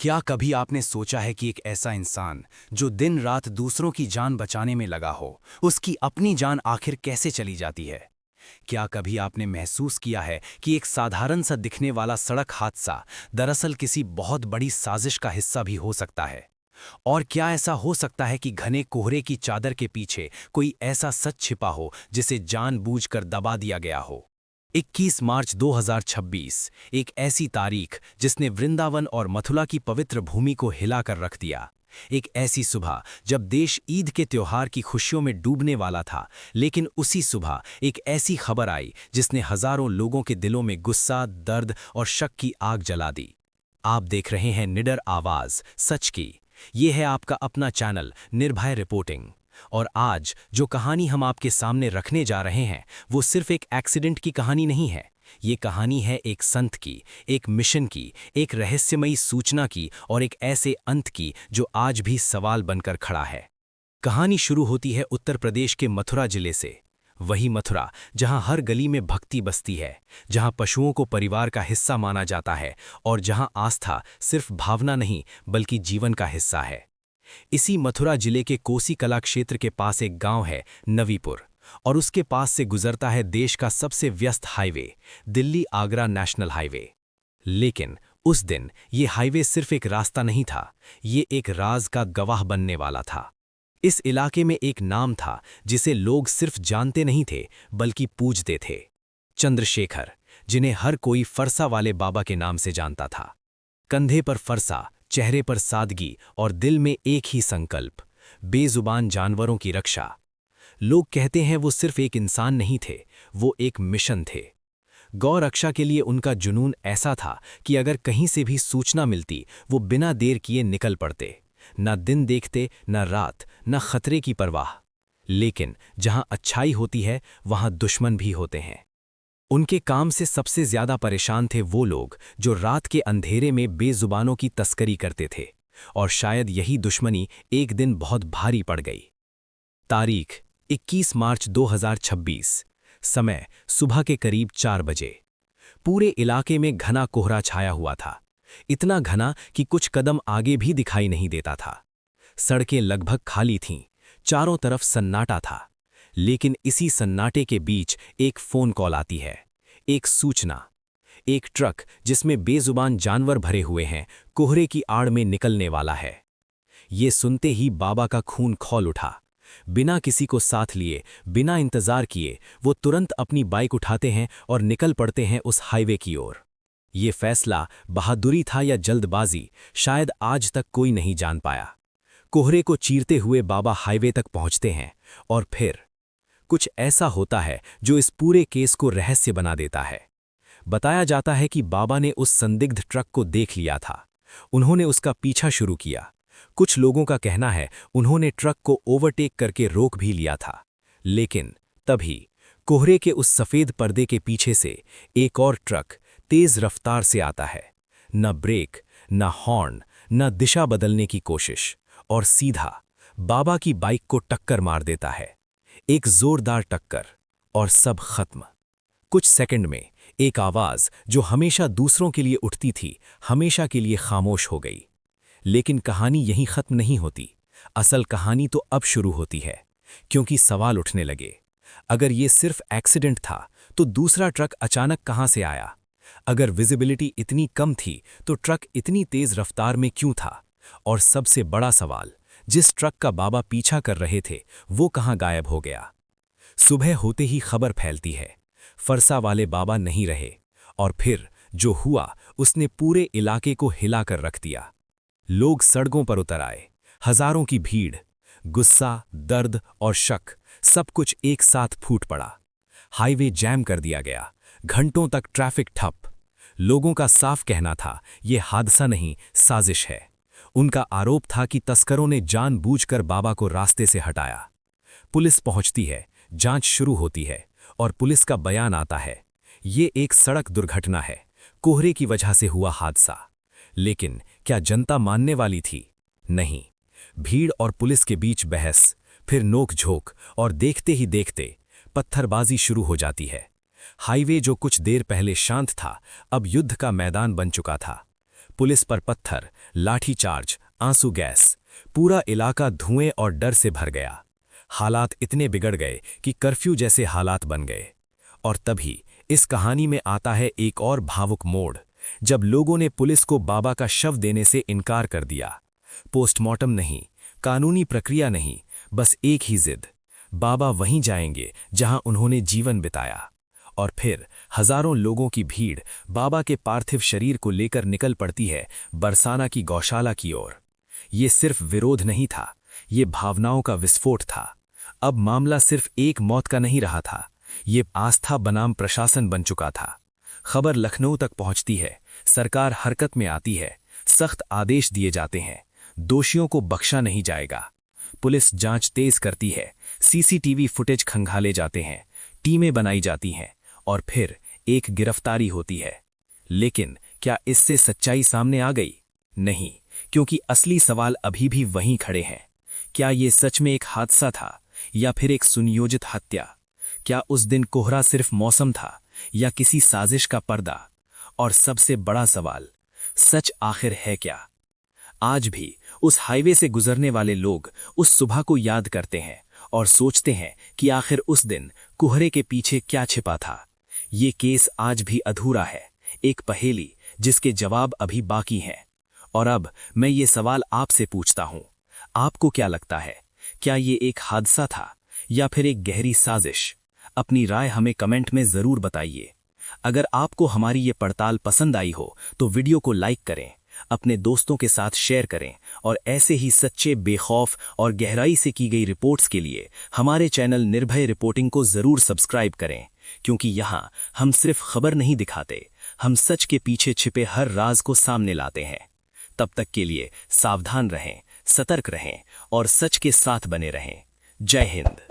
क्या कभी आपने सोचा है कि एक ऐसा इंसान जो दिन रात दूसरों की जान बचाने में लगा हो, उसकी अपनी जान आखिर कैसे चली जाती है? क्या कभी आपने महसूस किया है कि एक साधारण सा दिखने वाला सड़क हादसा दरअसल किसी बहुत बड़ी साजिश का हिस्सा भी हो सकता है? और क्या ऐसा हो सकता है कि घने कोहरे की चादर के पीछे कोई ऐसा सच छिपा हो जिसे जानबूझकर दबा दिया गया हो? 21 मार्च 2026 एक ऐसी तारीख जिसने वृंदावन और मथुरा की पवित्र भूमि को हिलाकर रख दिया। एक ऐसी सुबह जब देश ईद के त्योहार की खुशियों में डूबने वाला था, लेकिन उसी सुबह एक ऐसी खबर आई जिसने हजारों लोगों के दिलों में गुस्सा, दर्द और शक की आग जला दी। आप देख रहे हैं निडर आवाज सच की। ये है आपका अपना चैनल निर्भय रिपोर्टिंग। और आज जो कहानी हम आपके सामने रखने जा रहे हैं वो सिर्फ एक एक्सीडेंट की कहानी नहीं है। ये कहानी है एक संत की, एक मिशन की, एक रहस्यमयी सूचना की और एक ऐसे अंत की जो आज भी सवाल बनकर खड़ा है। कहानी शुरू होती है उत्तर प्रदेश के मथुरा जिले से। वही मथुरा जहां हर गली में भक्ति बसती है, जहां पशुओं को परिवार का हिस्सा माना जाता है और जहां आस्था सिर्फ भावना नहीं बल्कि जीवन का हिस्सा है। इसी मथुरा जिले के कोसी कला क्षेत्र के पास एक गांव है नवीपुर, और उसके पास से गुजरता है देश का सबसे व्यस्त highway, Delhi Agra national highway. लेकिन उस दिन ये हाईवे सिर्फ एक रास्ता नहीं था, ये एक राज का गवाह बनने वाला था। इस इलाके में एक नाम था जिसे लोग सिर्फ जानते नहीं थे बल्कि पूजते थे। चंद्रशेखर, जिन्हें हर कोई फरसा वाले बाबा के नाम से जानता था। कंधे पर फरसा, चेहरे पर सादगी और दिल में एक ही संकल्प, बेजुबान जानवरों की रक्षा। लोग कहते हैं वो सिर्फ एक इंसान नहीं थे, वो एक मिशन थे। गौ रक्षा के लिए उनका जुनून ऐसा था कि अगर कहीं से भी सूचना मिलती वो बिना देर किए निकल पड़ते। न दिन देखते, न रात, न खतरे की परवाह। लेकिन जहां अच्छाई होती है वहां दुश्मन भी होते हैं। उनके काम से सबसे ज्यादा परेशान थे वो लोग जो रात के अंधेरे में बेजुबानों की तस्करी करते थे, और शायद यही दुश्मनी एक दिन बहुत भारी पड़ गई। तारीख 21 मार्च 2026, समय सुबह के करीब 4 बजे। पूरे इलाके में घना कोहरा छाया हुआ था, इतना घना कि कुछ कदम आगे भी दिखाई नहीं देता था। सड़कें लगभग खाली थीं, चारों तरफ सन्नाटा था। लेकिन इसी सन्नाटे के बीच एक फोन कॉल आती है, एक सूचना। एक ट्रक जिसमें बेजुबान जानवर भरे हुए हैं कोहरे की आड़ में निकलने वाला है। ये सुनते ही बाबा का खून खौल उठा। बिना किसी को साथ लिए, बिना इंतजार किए वो तुरंत अपनी बाइक उठाते हैं और निकल पड़ते हैं उस हाईवे की ओर। ये फैसला बहादुरी था या जल्दबाजी, शायद आज तक कोई नहीं जान पाया। कोहरे को चीरते हुए बाबा हाईवे तक पहुंचते हैं और फिर कुछ ऐसा होता है जो इस पूरे केस को रहस्य बना देता है। बताया जाता है कि बाबा ने उस संदिग्ध ट्रक को देख लिया था। उन्होंने उसका पीछा शुरू किया। कुछ लोगों का कहना है उन्होंने ट्रक को ओवरटेक करके रोक भी लिया था। लेकिन तभी कोहरे के उस सफेद पर्दे के पीछे से एक और ट्रक तेज रफ्तार से आता है। न ब्रेक, न हॉर्न, न दिशा बदलने की कोशिश, और सीधा बाबा की बाइक को टक्कर मार देता है। एक जोरदार टक्कर और सब खत्म। कुछ सेकंड में एक आवाज जो हमेशा दूसरों के लिए उठती थी हमेशा के लिए खामोश हो गई। लेकिन कहानी यहीं खत्म नहीं होती। असल कहानी तो अब शुरू होती है, क्योंकि सवाल उठने लगे। अगर ये सिर्फ एक्सीडेंट था तो दूसरा ट्रक अचानक कहां से आया? अगर विजिबिलिटी इतनी कम थी तो ट्रक इतनी तेज रफ्तार में क्यों था? और सबसे बड़ा सवाल, जिस ट्रक का बाबा पीछा कर रहे थे वो कहां गायब हो गया? सुबह होते ही खबर फैलती है, फरसा वाले बाबा नहीं रहे। और फिर जो हुआ उसने पूरे इलाके को हिलाकर रख दिया। लोग सड़कों पर उतर आए, हजारों की भीड़, गुस्सा, दर्द और शक सब कुछ एक साथ फूट पड़ा। हाईवे जैम कर दिया गया, घंटों तक ट्रैफिक ठप। लोगों का साफ कहना था यह हादसा नहीं, साजिश है। उनका आरोप था कि तस्करों ने जानबूझकर बाबा को रास्ते से हटाया। पुलिस पहुंचती है, जांच शुरू होती है और पुलिस का बयान आता है, ये एक सड़क दुर्घटना है, कोहरे की वजह से हुआ हादसा। लेकिन क्या जनता मानने वाली थी? नहीं। भीड़ और पुलिस के बीच बहस, फिर नोक-झोंक, और देखते ही देखते पत्थरबाजी शुरू हो जाती है। हाईवे जो कुछ देर पहले शांत था अब युद्ध का मैदान बन चुका था। पुलिस पर पत्थर, लाठीचार्ज, आंसू गैस। पूरा इलाका धुएं और डर से भर गया। हालात इतने बिगड़ गए कि कर्फ्यू जैसे हालात बन गए। और तभी इस कहानी में आता है एक और भावुक मोड़, जब लोगों ने पुलिस को बाबा का शव देने से इनकार कर दिया। पोस्टमार्टम नहीं, कानूनी प्रक्रिया नहीं, बस एक ही जिद, बाबा वहीं जाएंगे जहां उन्होंने जीवन बिताया। और फिर हजारों लोगों की भीड़ बाबा के पार्थिव शरीर को लेकर निकल पड़ती है बरसाना की गौशाला की ओर। ये सिर्फ विरोध नहीं था, ये भावनाओं का विस्फोट था। अब मामला सिर्फ एक मौत का नहीं रहा था, ये आस्था बनाम प्रशासन बन चुका था। खबर लखनऊ तक पहुंचती है, सरकार हरकत में आती है, सख्त आदेश दिए जाते हैं, दोषियों को बख्शा नहीं जाएगा। पुलिस जांच तेज करती है, सीसीटीवी फुटेज खंगाले जाते हैं, टीमें बनाई जाती हैं, और फिर एक गिरफ्तारी होती है। लेकिन क्या इससे सच्चाई सामने आ गई? नहीं, क्योंकि असली सवाल अभी भी वहीं खड़े हैं। क्या ये सच में एक हादसा था या फिर एक सुनियोजित हत्या? क्या उस दिन कोहरा सिर्फ मौसम था या किसी साजिश का पर्दा? और सबसे बड़ा सवाल, सच आखिर है क्या? आज भी उस हाईवे से गुजरने वाले लोग उस सुबह को याद करते हैं और सोचते हैं कि आखिर उस दिन कोहरे के पीछे क्या छिपा था। ये केस आज भी अधूरा है, एक पहेली जिसके जवाब अभी बाकी हैं। और अब मैं ये सवाल आपसे पूछता हूं, आपको क्या लगता है, क्या ये एक हादसा था या फिर एक गहरी साजिश? अपनी राय हमें कमेंट में जरूर बताइए। अगर आपको हमारी ये पड़ताल पसंद आई हो तो वीडियो को लाइक करें, अपने दोस्तों के साथ शेयर करें, और ऐसे ही सच्चे, बेखौफ और गहराई से की गई रिपोर्ट्स के लिए हमारे चैनल निर्भय रिपोर्टिंग को जरूर सब्सक्राइब करें, क्योंकि यहाँ हम सिर्फ खबर नहीं दिखाते, हम सच के पीछे छिपे हर राज को सामने लाते हैं। तब तक के लिए सावधान रहें, सतर्क रहें और सच के साथ बने रहें। जय हिंद।